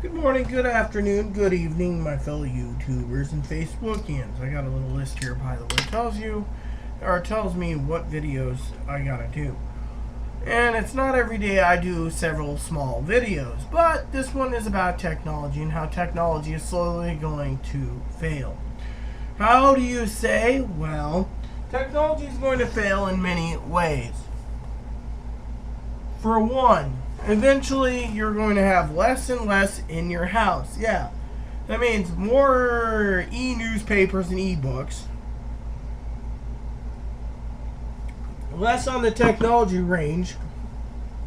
Good morning, good afternoon, good evening, my fellow YouTubers and Facebookians. I got a little list here, by the way. Tells me what videos I gotta do. And it's not every day I do several small videos, but this one is about technology and how technology is slowly going to fail. How do you say? Well, technology is going to fail in many ways. For one, eventually you're going to have less and less in your house. Yeah, that means more e-newspapers and e-books, less on the technology range.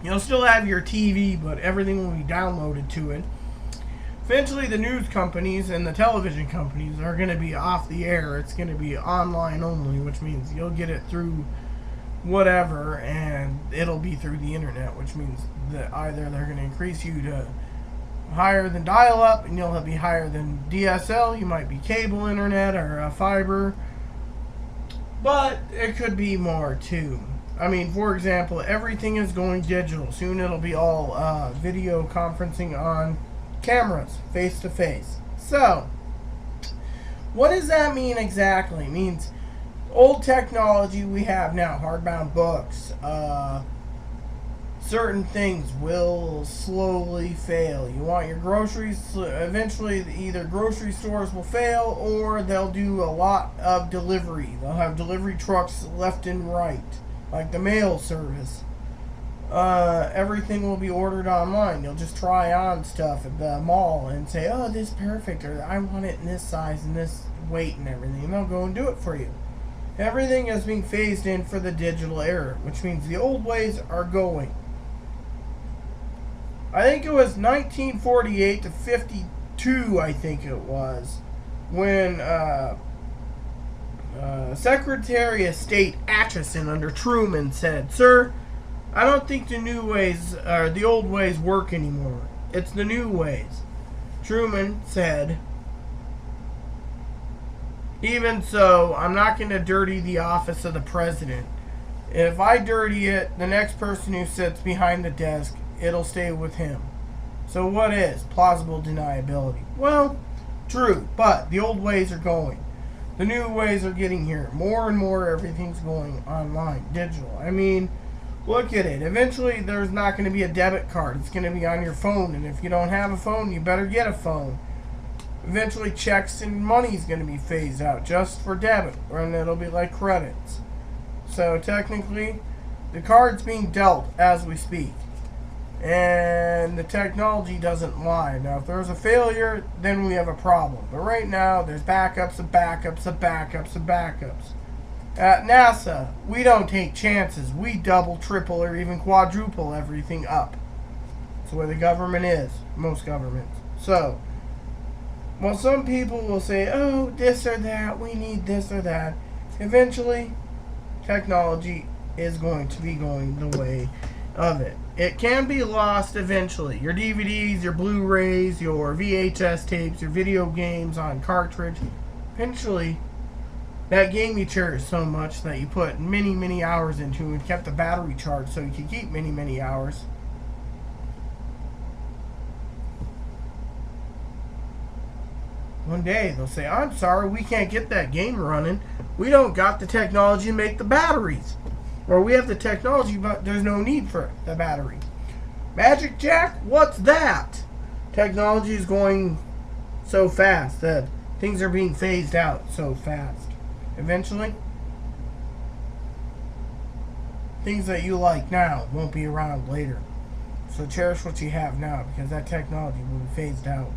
You'll still have your TV, but everything will be downloaded to it. Eventually the news companies and the television companies are going to be off the air. It's going to be online only, which means you'll get it through whatever, and it'll be through the internet, which means that either they're going to increase you to higher than dial-up, and you'll be higher than DSL. You might be cable internet or fiber, but it could be more too. I mean, for example, everything is going digital. Soon it'll be all video conferencing on cameras, face to face. So what does that mean exactly? It means old technology we have now, hardbound books, certain things will slowly fail. You want your groceries, eventually either grocery stores will fail or they'll do a lot of delivery. They'll have delivery trucks left and right, like the mail service. Everything will be ordered online. You'll just try on stuff at the mall and say, oh, this is perfect, or I want it in this size and this weight and everything, and they'll go and do it for you. Everything is being phased in for the digital era, which means the old ways are going. I think it was 1948 to 52, I think it was, when Secretary of State Acheson under Truman said, "Sir, I don't think the new ways, or the old ways, work anymore. It's the new ways." Truman said, "Even so, I'm not going to dirty the office of the president. If I dirty it, the next person who sits behind the desk, it'll stay with him." So what is plausible deniability? Well, true, but the old ways are going. The new ways are getting here. More and more everything's going online, digital. I mean, look at it. Eventually there's not going to be a debit card. It's going to be on your phone, and if you don't have a phone, you better get a phone. Eventually checks and money is going to be phased out just for debit, and it'll be like credits. So technically the card's being dealt as we speak, and the technology doesn't lie. Now if there's a failure, then we have a problem, but right now there's backups and backups and backups and backups. At NASA, we don't take chances. We double, triple, or even quadruple everything up. That's the way the government is, most governments. So well, some people will say, oh, this or that, we need this or that. Eventually, technology is going to be going the way of it. It can be lost eventually. Your DVDs, your Blu-rays, your VHS tapes, your video games on cartridge. Eventually, that game you cherish so much that you put many, many hours into and kept the battery charged so you could keep many, many hours. One day they'll say, I'm sorry, we can't get that game running. We don't got the technology to make the batteries. Or we have the technology, but there's no need for the battery. Magic Jack? What's that? Technology is going so fast that things are being phased out so fast. Eventually, things that you like now won't be around later. So cherish what you have now, because that technology will be phased out.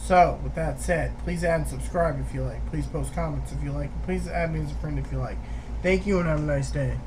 So, with that said, please add and subscribe if you like. Please post comments if you like. Please add me as a friend if you like. Thank you and have a nice day.